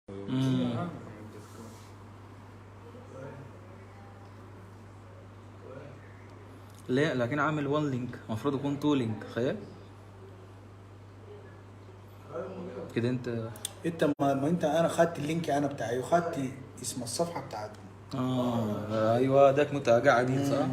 مم. ليه؟ لكن عامل 1 لينك، المفروض يكون 2 لينك. تخيل كده انت. انت ما انت انا خدت اللينك انا بتاعي وخدت اسم الصفحه بتاعتكم. ايوه داك متابع عديد صح؟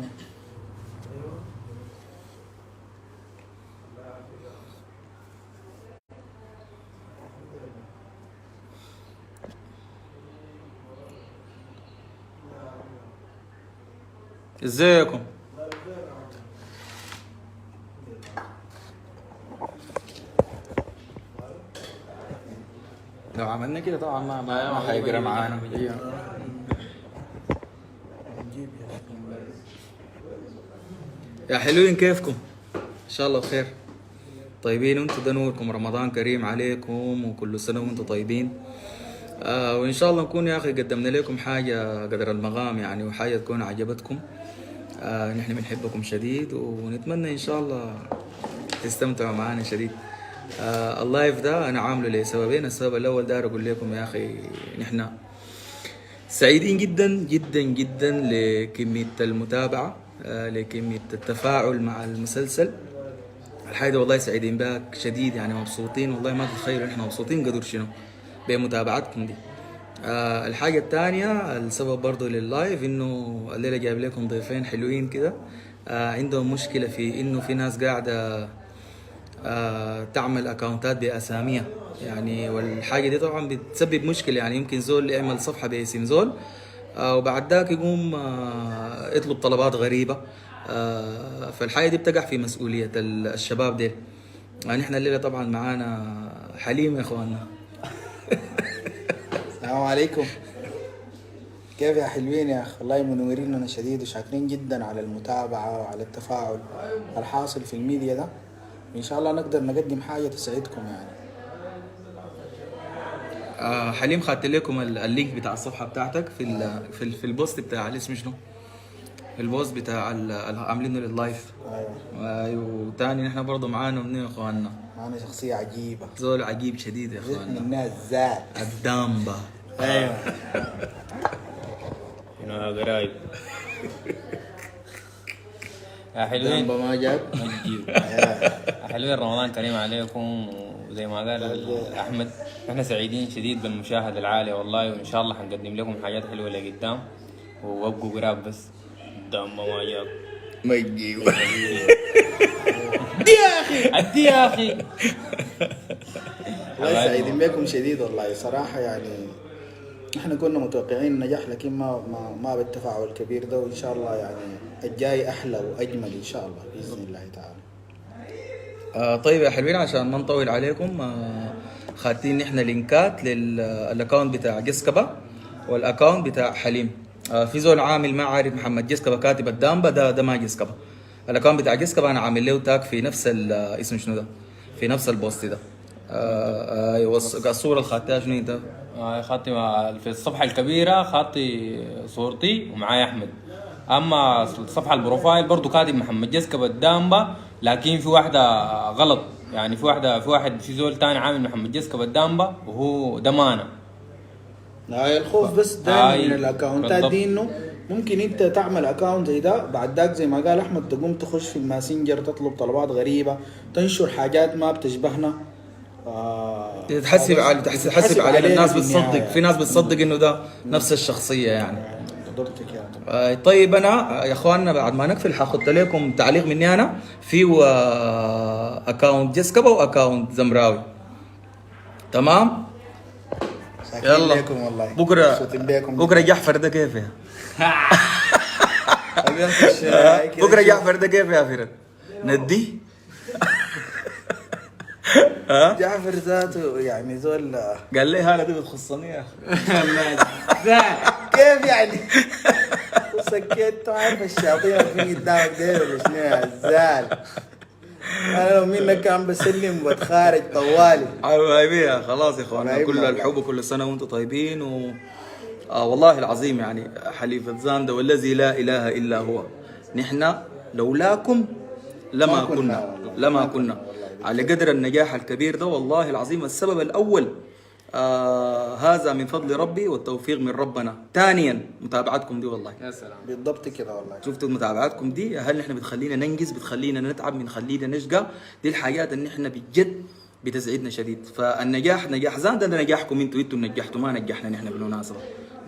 ازيكم؟ لو عملنا كده طبعا ما هيجرى معانا. نجيب يا اخي. يا حلوين كيفكم؟ ان شاء الله بخير. طيبين وانتم، ده نوركم، رمضان كريم عليكم وكل سنة وانتم طيبين. وان شاء الله نكون يا اخي قدمنا لكم حاجة قدر المقام يعني، وحاجة تكون عجبتكم. نحن بنحبكم شديد ونتمنى ان شاء الله تستمتعوا معنا شديد. اللايف ده انا عامله لسببين. السبب الاول داير اقول لكم يا اخي، نحن سعيدين جدا جدا جدا لكمية المتابعة، لكمية التفاعل مع المسلسل. الحاجة والله سعيدين بها شديد يعني، مبسوطين والله ما تتخيلوا احنا مبسوطين قدر شنو بمتابعتكم دي. الحاجة الثانية السبب برضو لللايف انه الليلة جايب لكم ضيفين حلوين كده. عندهم مشكلة في انه في ناس قاعدة تعمل اكونتات باساميها يعني، والحاجة دي طبعا بتسبب مشكلة يعني. يمكن زول يعمل صفحة باسم زول، وبعد ذاك يقوم يطلب طلبات غريبة. فالحاجة دي بتقع في مسؤولية الشباب دي. نحن الليلة طبعا معانا حليم يا اخواننا. السلام عليكم. كيف يا حلوين يا اخي؟ والله منوريننا شديد وشاكرين جدا على المتابعه وعلى التفاعل الحاصل في الميديا ده. ان شاء الله نقدر نقدم حاجه تسعدكم يعني. حليم خدت لكم اللينك بتاع الصفحة بتاعتك في البوست بتاع الاسم شنو؟ في البوست بتاع عاملينه لللايف. ايوه. ايوه. وتاني نحن برضه معانا منين يا اخواننا؟ انا شخصيه عجيبه، زول عجيب شديد يا زيت من اخواننا. الناس ذات. الدامبا. ايوه. يا قرايب يا حلوين. دامبا ما جاب. يا حلوين، رمضان كريم عليكم. وزي ما قال احمد، احنا سعيدين شديد بالمشاهده العاليه والله، وان شاء الله حنقدم لكم حاجات حلوه لقدام. وابقوا قراب بس. دام ما جاب ما يجيب. ادي يا اخي. والله سعيدين بكم شديد والله صراحه يعني. احنا كنا متوقعين النجاح لكن ما بالتفاعل الكبير ده، وان شاء الله يعني الجاي احلى واجمل ان شاء الله باذن الله تعالى. طيب يا حلوين، عشان ما نطول عليكم، خاتين نحن لينكات للاكونت بتاع جسكبا والاكونت بتاع حليم. في زول عامل ما عارف محمد جسكبا كاتب الدامبا، ده ما جسكبا. الاكونت بتاع جسكبا انا عامل له تاج في نفس اسم شنو ده، في نفس البوست ده. ايوه الصوره اللي خدتها شنو انت؟ خاطي في الصفحه الكبيره، خاطي صورتي ومعاي احمد. اما الصفحه البروفايل برضو كاتب محمد جسكب الدامبا، لكن في واحده غلط يعني. في زول تاني عامل محمد جسكب الدامبا وهو دمانه. هاي الخوف بس دائما هاي من الاكونتات بالضبط. دي انه ممكن انت تعمل اكونت زي ده، بعد ذاك زي ما قال احمد تقوم تخش في الماسنجر تطلب طلبات غريبه، تنشر حاجات ما بتشبهنا. تحسب علينا. الناس في بتصدق، النهاية. في ناس بتصدق انه ده نفس الشخصيه يعني. قدرتك يا رب. طيب انا يا اخواننا بعد ما نقفل حاحط لكم تعليق مني انا في اكونت جسكبا واكونت زمراوي. تمام. شاكرين يلا لكم والله. بكره، مبسوطين بكم. بكره جحفر ده كيف يا كده بكره شوف. جحفر ده كيف يا فرد ندي. جعفر ذاته يعني زول. قال لي هلا دي بتخصني يا اخي. كيف يعني؟ وسكت عارف الشياطين واقفين قدامك ديل ولا شنو يا زال؟ انا لو منك كان بسلم وبتخارج طوالي. حبايبي خلاص يا اخوانا، حبايبنا كل والله. الحب وكل سنه وانتم طيبين. والله العظيم يعني حليفة زاندا والذي لا اله الا هو، نحن لولاكم ما كنا والله. لما كنا على قدر النجاح الكبير ده. والله العظيم السبب الاول هذا من فضل ربي والتوفيق من ربنا. ثانيا متابعتكم دي والله يا سلام. بالضبط كده والله. شفتوا متابعتكم دي هل احنا بتخلينا ننجز، بتخلينا نتعب، بتخلينا نشقى. دي الحاجات اللي احنا بجد بتسعدنا شديد. فالنجاح نجاح زاد، ده نجاحكم انتوا نجحتوا، ما نجحنا نحن بالمناسبه،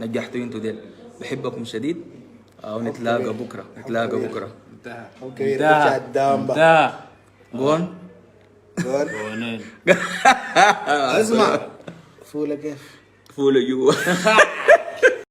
نجحتوا انتوا ديل. بحبكم شديد ونتلاقى بكره، نتلاقى بكره. انتهى. اوكي رجع الدام بقى. جون قول. جونين. اسمع فولة كيف؟ فول جوا